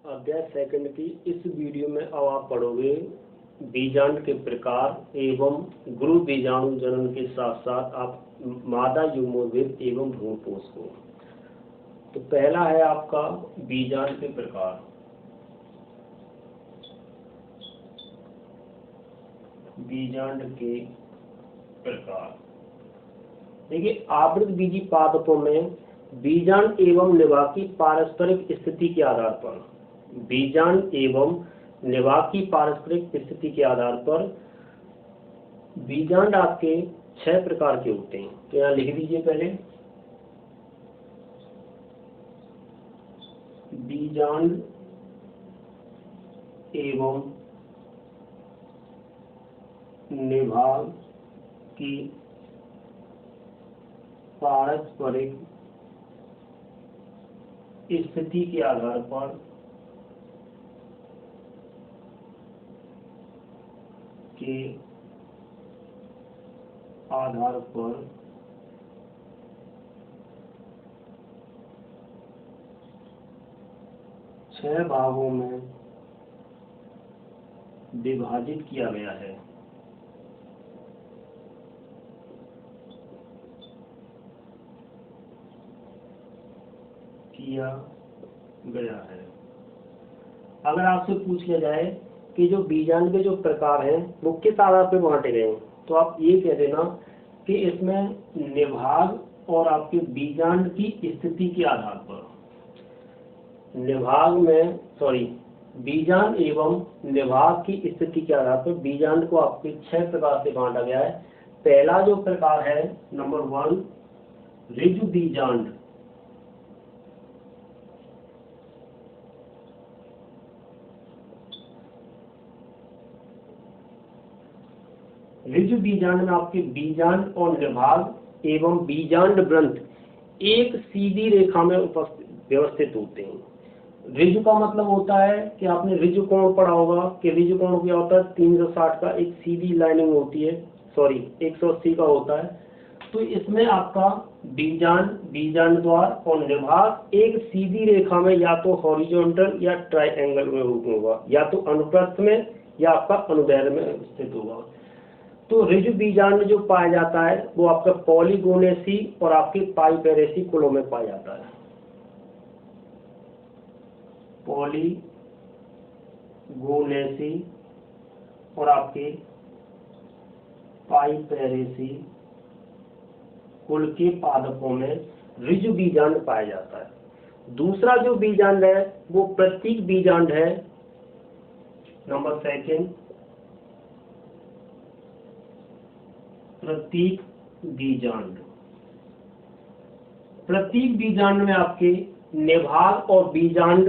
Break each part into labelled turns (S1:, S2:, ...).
S1: अध्याय सेकंड की इस वीडियो में अब आप पढ़ोगे बीजांड के प्रकार एवं गुरु बीजाणु जनन के साथ साथ आप मादा युग्मोद्भिद एवं भ्रूणपोष को। तो पहला है आपका बीजांड के प्रकार। बीजांड के प्रकार देखिए, आवृत बीजी पादपों में बीजांड एवं निवाहक की पारस्परिक स्थिति के आधार पर बीजांड एवं निवाहक की पारस्परिक स्थिति के आधार पर बीजांड आपके 6 प्रकार के होते हैं। तो यहाँ लिख दीजिए पहले, बीजांड एवं निवाहक की पारस्परिक स्थिति के आधार पर छह भागों में विभाजित किया गया है। अगर आपसे पूछ लिया जाए कि जो बीजांड के जो प्रकार हैं वो किस आधार पर बांटे गए हैं, तो आप ये कह देना कि इसमें निभाग और आपके बीजांड की स्थिति के आधार पर बीजांड एवं निभाग की स्थिति के आधार पर बीजांड को आपके 6 प्रकार से बांटा गया है। पहला जो प्रकार है नंबर 1 ऋजु बीजांड। ऋजु बीजांड में आपके बीजांड और निभाग एवं बीजांड ग्रंथ एक सीधी रेखा में व्यवस्थित होते हैं। ऋजु का मतलब होता है कि आपने ऋजु कोण पढ़ा होगा कि ऋजु कोण क्या होता है, 360 का एक सीधी लाइनिंग होती है, 180 का होता है। तो इसमें आपका बीजांड द्वार और निभाग एक सीधी रेखा में या तो हॉरिजॉन्टल या ट्राइएंगल में होगा, या तो अनुप्रस्थ में या आपका अनुदैर्ध्य में स्थित होगा। तो ऋजु बीजांड जो पाया जाता है वो आपका पॉलीगोनेसी और आपके पाइपेरेसी कुलों में पाया जाता है। पॉलीगोनेसी और आपके पाइपेरेसी कुल के पादपों में ऋजु बीजांड पाया जाता है। दूसरा जो बीजांड है वो प्रतीक बीजांड है। नंबर 2 प्रतीक बीजांड। प्रतीक बीजांड में आपके निभाग और बीजांड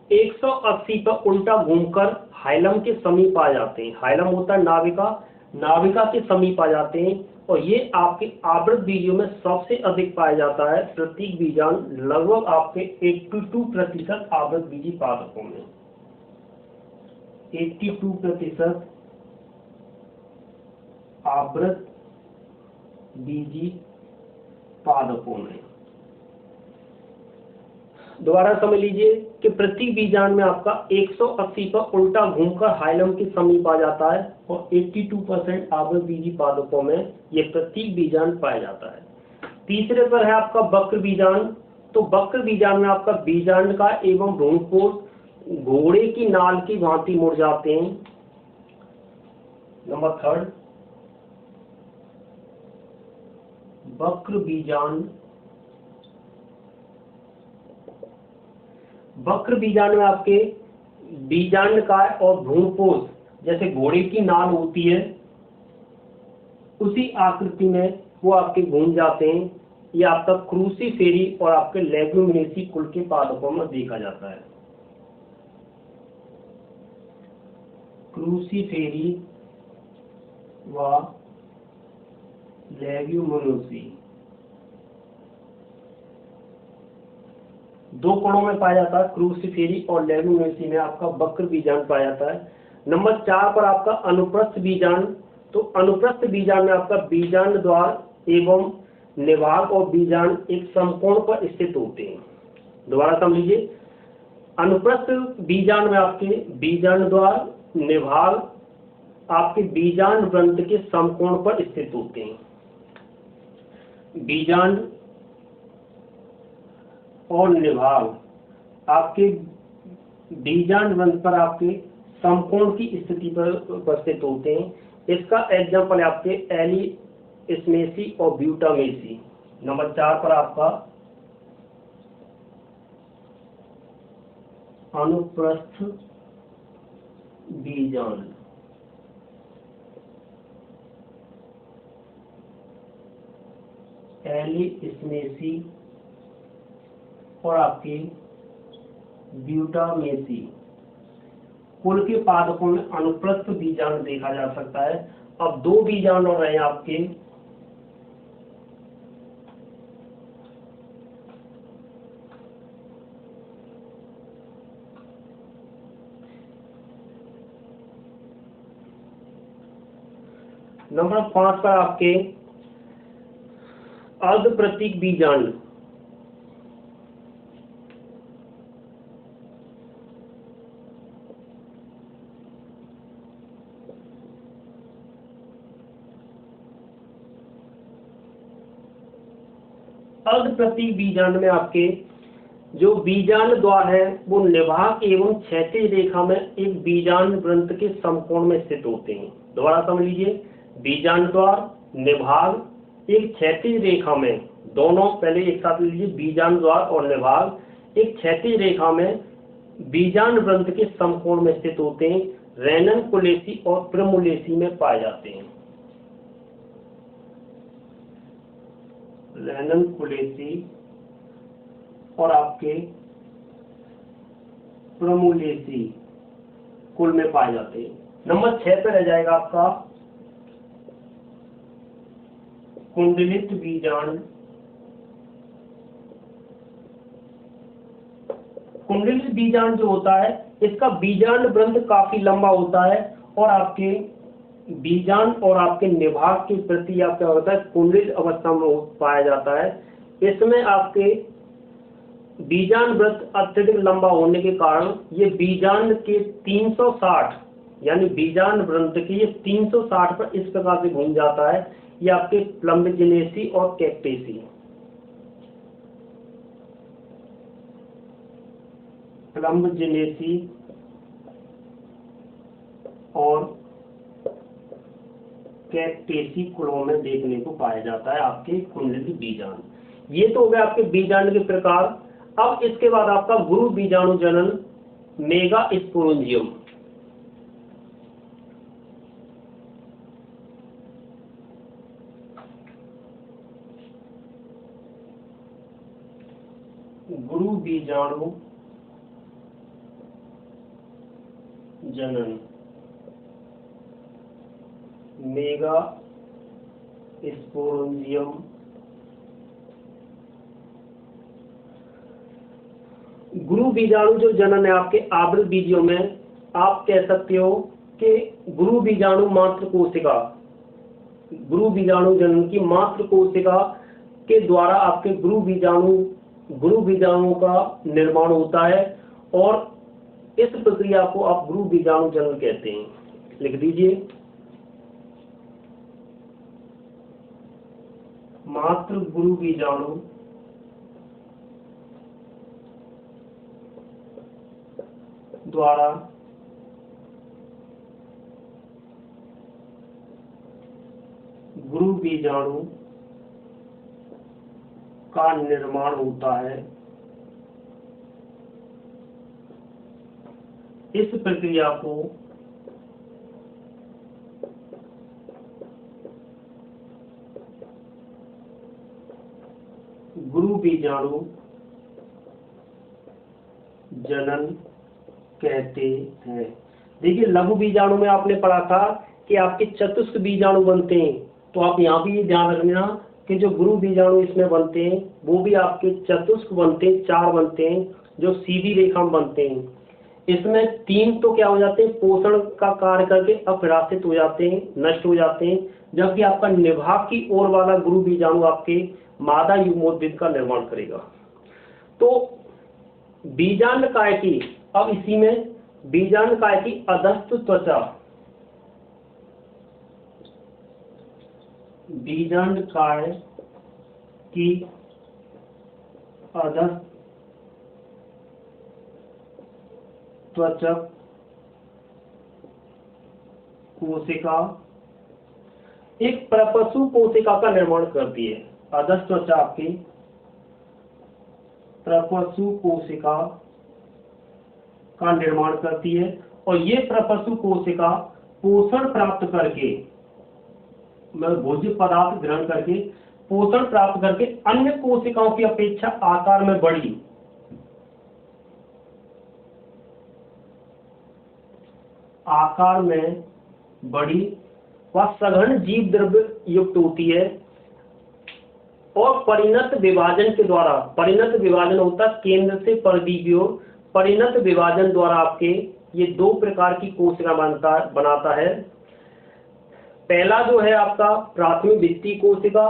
S1: 180 पर उल्टा घूमकर हाइलम के समीप आ जाते हैं। हाइलम होता है नाभिका के समीप आ जाते हैं, और ये आपके आवृत बीजों में सबसे अधिक पाया जाता है। प्रतीक बीजांड लगभग आपके 82% आवृत बीजी पादपों में 82% आवृत बीजी पादपों में। दोबारा समझ लीजिए कि प्रतीक बीजांड में आपका 180 पर उल्टा घूमकर हाइलम के समीप आ जाता है, और 82% आवृत बीजी पादपों में ये प्रतीक बीजांड पाया जाता है। तीसरे पर है आपका वक्र बीजांड। तो वक्र बीजांड में आपका बीजांड का एवं भ्रूणपोष घोड़े की नाल की भांति मुड़ जाते हैं। नंबर 3 वक्र बीजांड। वक्र बीजांड में आपके बीजांड का और भ्रूणपोष जैसे घोड़े की नाल होती है उसी आकृति में वो आपके घूम जाते हैं। ये आपका क्रूसीफेरी और आपके लेग्यूमिनेसी कुल के पादपों में देखा जाता है। क्रूसीफेरी व लेग्यूमिनोसी 2 कोणों में पाया जाता है। क्रूसीफेरी और लेग्यूमिनोसी में आपका वक्र बीजांड पाया जाता है। नंबर 4 पर आपका अनुप्रस्थ बीजांड। तो अनुप्रस्थ बीजांड में आपका बीजांड द्वार एवं निभाग और बीजांड एक समकोण पर स्थित होते हैं। दोबारा समझ लीजिए, अनुप्रस्थ बीजांड में आपके बीजांड द्वार निभाग आपके बीजांड व्रंत के समकोण पर स्थित होते हैं। बीजांड और निभाग आपके बीजांड व्रंत पर आपके समकोण की स्थिति पर उपस्थित होते हैं। इसका एग्जाम्पल है आपके एलिस्मेसी और ब्यूटामेसी। नंबर 4 पर आपका अनुप्रस्थ बीजांड, एलिस्मेसी और आपके ब्यूटामेसी कुल के पादपों में अनुप्रस्थ बीजांड देखा जा सकता है। अब 2 बीजांड और रहे आपके नंबर 5 पर आपके अर्ध प्रतीक बीजांड। अर्ध प्रतीक बीजांड में आपके जो बीजांड द्वार है वो निभाग एवं क्षैतिज रेखा में एक बीजांड व्रंत के समकोण में स्थित होते हैं। दोबारा समझ लीजिए, बीजांड द्वार निभाग एक क्षैतिज रेखा में, दोनों पहले एक साथ लीजिए, बीजांड द्वार और निभाग एक क्षैतिज रेखा में बीजांड व्रंत के समकोण में स्थित होते हैं। रेनन-कुलेसी और प्रिमुलेसी में पाए जाते हैं। रेनन-कुलेसी और आपके प्रिमुलेसी कुल में पाए जाते हैं। नंबर 6 पे रह जाएगा आपका कुंडलित बीजांड। कुंडलित बीजांड जो होता है इसका बीजांड व्रंत काफी लंबा होता है और आपके बीजांड और आपके निभाग के प्रति आपका होता है कुंडलित अवस्था में पाया जाता है। इसमें आपके बीजांड व्रंत अत्यधिक लंबा होने के कारण ये बीजांड के 360 यानी बीजांड व्रंत के ये 360 पर इस प्रकार से घूम जाता है। ये आपके प्लम्बजिनेसी और कैक्टेसी, प्लम्बजिनेसी और कैक्टेसी कुलों में देखने को पाया जाता है आपके कुंडलित बीजांड। ये तो हो गया आपके बीजांड के प्रकार। अब इसके बाद आपका गुरु बीजाणु जनन मेगास्पोरेंजियम। गुरु बीजाणु जनन मेगास्पोरेंजियम गुरु बीजाणु जो जनन है आपके आवृत बीजों में, आप कह सकते हो कि गुरु बीजाणु मात्र कोशिका, गुरु बीजाणु जनन की मात्र कोशिका के द्वारा आपके गुरु बीजाणु का निर्माण होता है और इस प्रक्रिया को आप गुरु बीजाणु जनन कहते हैं। लिख दीजिए, मात्र गुरु बीजाणु द्वारा गुरु बीजाणु का निर्माण होता है। इस प्रक्रिया को गुरु बीजाणु जनन कहते हैं। देखिए, लघु बीजाणु में आपने पढ़ा था कि आपके चतुष्क बीजाणु बनते हैं, तो आप यहाँ भी ध्यान रखना कि जो गुरु बीजाणु इसमें बनते हैं वो भी आपके चतुष्क बनते हैं, 4 बनते हैं जो सीधी रेखा में बनते हैं। इसमें 3 तो क्या हो जाते हैं, पोषण का कार्य करके अपरासित हो जाते हैं, नष्ट हो जाते हैं, जबकि आपका निभाग की ओर वाला गुरु बीजाणु आपके मादा युग्मोद्भिद का निर्माण करेगा। तो बीजांडकाय की, अब इसी में बीजांडकाय की अधस्थ त्वचा, बीजांडकाय की अधस्थ त्वचा कोशिका एक प्रपशु कोशिका का निर्माण करती है। अधस्थ त्वचा आपकी प्रपशु कोशिका का निर्माण करती है और ये प्रपशु कोशिका पोषण प्राप्त करके, भोज्य पदार्थ ग्रहण करके पोषण प्राप्त करके अन्य कोशिकाओं की अपेक्षा आकार में बड़ी, आकार में बड़ी व सघन जीव द्रव्य युक्त होती है और परिणत विभाजन के द्वारा, परिणत विभाजन होता है केंद्र से परिधि की ओर, परिणत विभाजन द्वारा आपके ये दो प्रकार की कोशिका बनाता है। पहला जो है आपका प्राथमिक भित्ति कोशिका,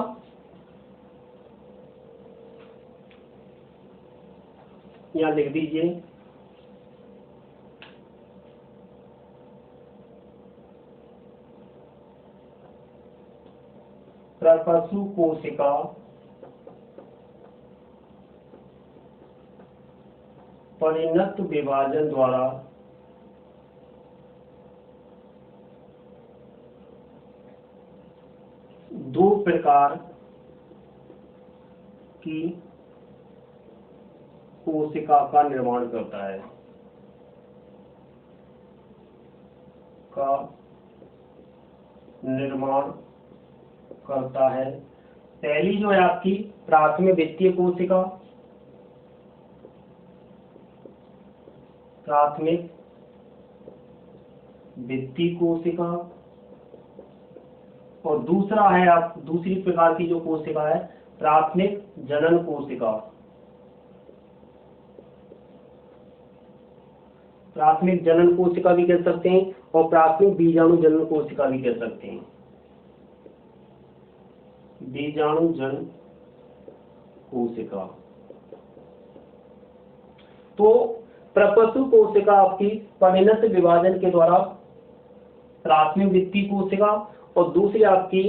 S1: यहां लिख दीजिए, प्रपशु कोशिका परिणत विभाजन द्वारा दो प्रकार की कोशिका का निर्माण करता है, का निर्माण करता है। पहली जो है आपकी प्राथमिक भित्तीय कोशिका, प्राथमिक भित्तीय कोशिका, और दूसरा है आप दूसरी प्रकार की जो कोशिका है प्राथमिक जनन कोशिका, प्राथमिक जनन कोशिका भी कह सकते हैं और प्राथमिक बीजाणु जनन कोशिका भी कह सकते हैं, बीजाणु जनन कोशिका। तो प्रपशु कोशिका आपकी परिणत विभाजन के द्वारा प्राथमिक भित्तीय कोशिका और दूसरी आपकी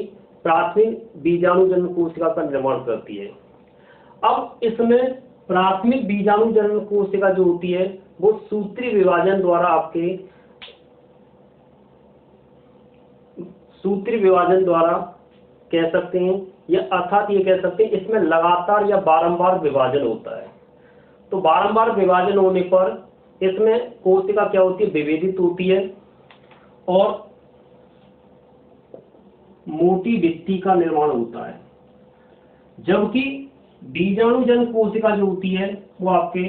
S1: प्राथमिक बीजाणु जनन कोशिका का निर्माण करती है। अब इसमें प्राथमिक बीजाणु जनन कोशिका जो होती है वो सूत्री विभाजन द्वारा आपके सूत्री विभाजन द्वारा कह सकते हैं, या अर्थात ये कह सकते हैं इसमें लगातार या बारंबार विभाजन होता है। तो बारंबार विभाजन होने पर इसमें कोशिका क्या होती है, विभेदित होती है और मोटी भित्ति का निर्माण होता है, जबकि बीजाणुजन कोशिका जो होती है वो आपके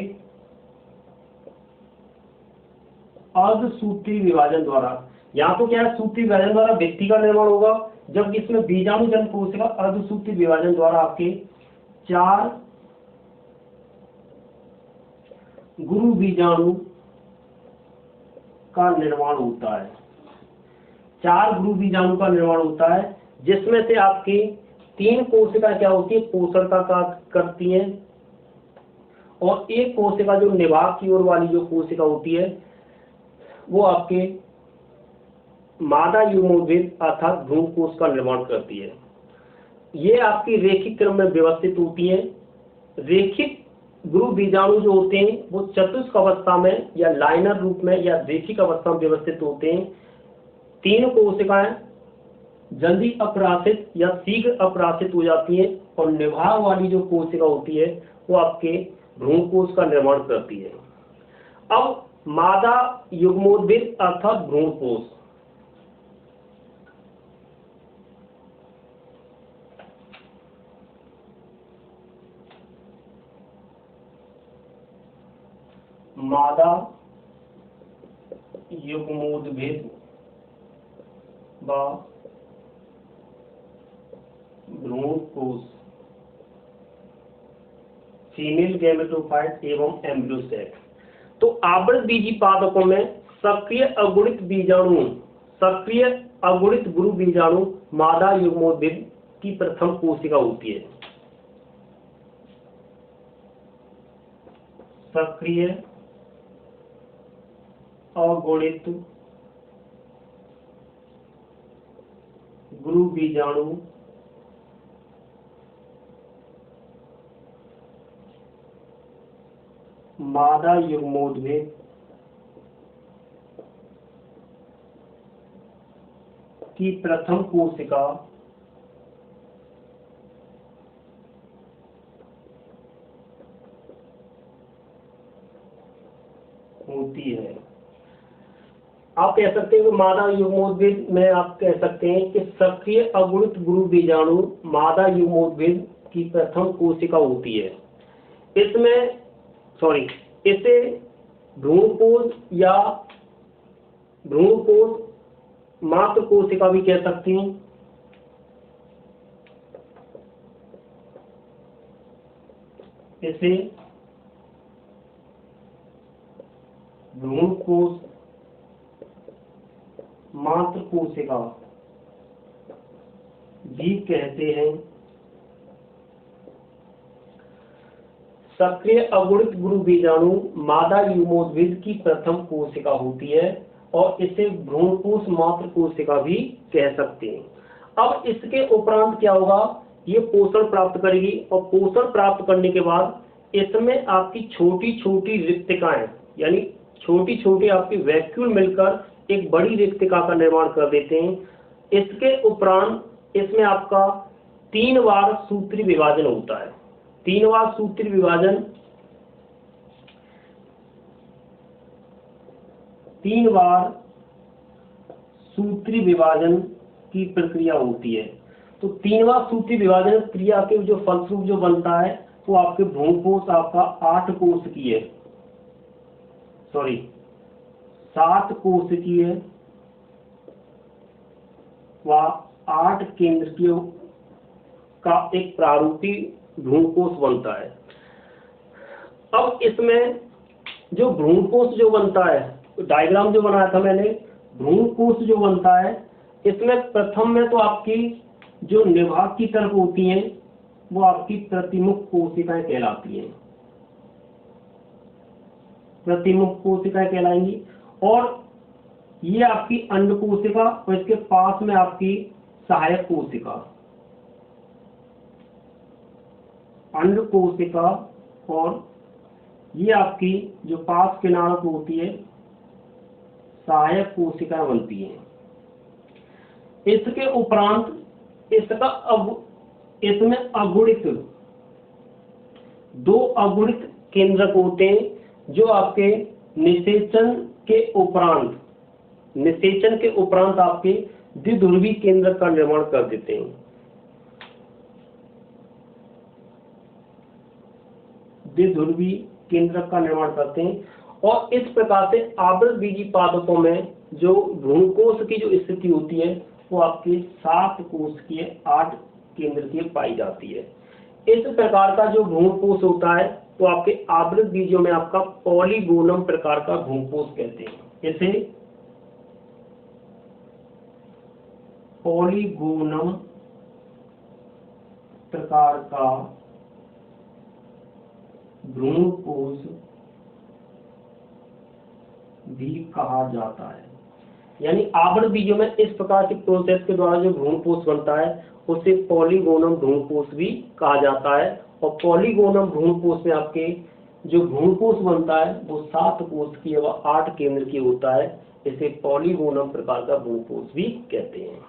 S1: अर्धसूत्री विभाजन द्वारा, यहाँ तो क्या है सूत्री विभाजन द्वारा भित्ति का निर्माण होगा, जबकि इसमें बीजाणुजन कोशिका अर्धसूत्री विभाजन द्वारा आपके 4 गुरु बीजाणु का निर्माण होता है, 4 गुरु बीजाणु का निर्माण होता है, जिसमें से आपकी 3 कोशिका क्या होती है, पोषण का कार्य करती है और एक कोशिका जो निभाग की ओर वाली जो कोशिका होती है वो आपके मादा युग्मोद्भिद अर्थात भ्रूण कोश का निर्माण करती है। ये आपकी रेखिक क्रम में व्यवस्थित होती है। रेखिक गुरु बीजाणु जो होते हैं वो चतुष्क अवस्था में या लाइनर रूप में या रेखिक अवस्था में व्यवस्थित होते हैं। 3 कोशिकाएं जल्दी अपराशित या शीघ्र अपराशित हो जाती है और निभाग वाली जो कोशिका होती है वो आपके भ्रूण कोश का निर्माण करती है। अब मादा युग्मोद्भिद अर्थात भ्रूण कोश, मादा युग्मोद्भिद व भ्रूण कोश, फीमेल गैमेटोफाइट एवं एम्ब्रियो सेक। तो आवृत बीजी पादकों में सक्रिय अगुणित बीजाणु, सक्रिय अगुणित गुरु बीजाणु मादा युग्मोद्भिद की प्रथम कोशिका होती है। सक्रिय अगुणित गुरु बीजाणु मादा युग्मोद्भिद की प्रथम कोशिका होती है। आप कह सकते हैं कि मादा युग्मोद्भिद में आप कह सकते हैं कि सक्रिय अगुणित गुरु बीजाणु मादा युग्मोद्भिद की प्रथम कोशिका होती है। इसे भ्रूणकोश या भ्रूणकोश मात्र कोशिका भी कह सकते हैं। इसे भ्रूणकोश मात्र कोशिका भी कहते हैं। सक्रिय अगुणित गुरु बीजाणु मादा युग्मोद्भिद की प्रथम कोशिका होती है और इसे भ्रूणकोश मात्र कोशिका भी कह सकते हैं। अब इसके उपरांत क्या होगा, ये पोषण प्राप्त करेगी और पोषण प्राप्त करने के बाद इसमें आपकी छोटी छोटी रिक्तिकाएं यानी छोटी छोटी आपकी वैक्यूल मिलकर एक बड़ी रिक्तिका का निर्माण कर देते हैं। इसके उपरांत इसमें आपका 3 बार सूत्री विभाजन होता है। 3 बार सूत्री विभाजन 3 बार सूत्री विभाजन की प्रक्रिया होती है। तो 3 बार सूत्री विभाजन क्रिया के जो फलस्वरूप जो बनता है वो आपके भ्रूणकोश आपका 8 कोशिकीय 7 कोशिकीय व 8 केंद्रकीय का एक प्रारूपी भ्रूणकोश बनता है। अब इसमें जो भ्रूणकोश जो बनता है, डायग्राम जो बनाया था मैंने, भ्रूणकोश जो बनता है इसमें प्रथम में तो आपकी जो निभाग की तरफ होती हैं वो आपकी प्रतिमुख कोशिकाएं कहलाती हैं, प्रतिमुख कोशिकाएं कहलाएंगी। और ये आपकी अंड कोशिका और इसके पास में आपकी सहायक कोशिका, अंड कोशिका, और ये आपकी जो पास किनारों पर होती है सहायक कोशिका बनती हैं। इसके उपरांत इसमें अगुणित 2 अगुणित केंद्रक होते हैं जो आपके निषेचन के उपरांत आपके द्विध्रुवी केंद्रक का निर्माण कर देते हैं। द्विध्रुवी केंद्रक का निर्माण करते हैं और इस प्रकार से आवृतबीजी पादपों में जो भ्रूणकोश की जो स्थिति होती है वो आपके 7 कोशिकीय 8 केंद्रकीय पाई जाती है। इस प्रकार का जो भ्रूणकोश होता है तो आपके आवृत बीजों में आपका पॉलीगोनम प्रकार का भ्रूणकोश कहते हैं। इसे पॉलीगोनम प्रकार का भ्रूणकोश भी कहा जाता है। यानी आवृत बीजों में इस प्रकार के प्रोसेस के द्वारा जो भ्रूणकोश बनता है उसे पॉलीगोनम भ्रूणकोश भी कहा जाता है। और पॉलीगोनम भ्रूणकोश में आपके जो भ्रूणकोश बनता है वो 7 कोशिकीय व 8 केंद्रकीय होता है। इसे पॉलीगोनम प्रकार का भ्रूणकोश भी कहते हैं।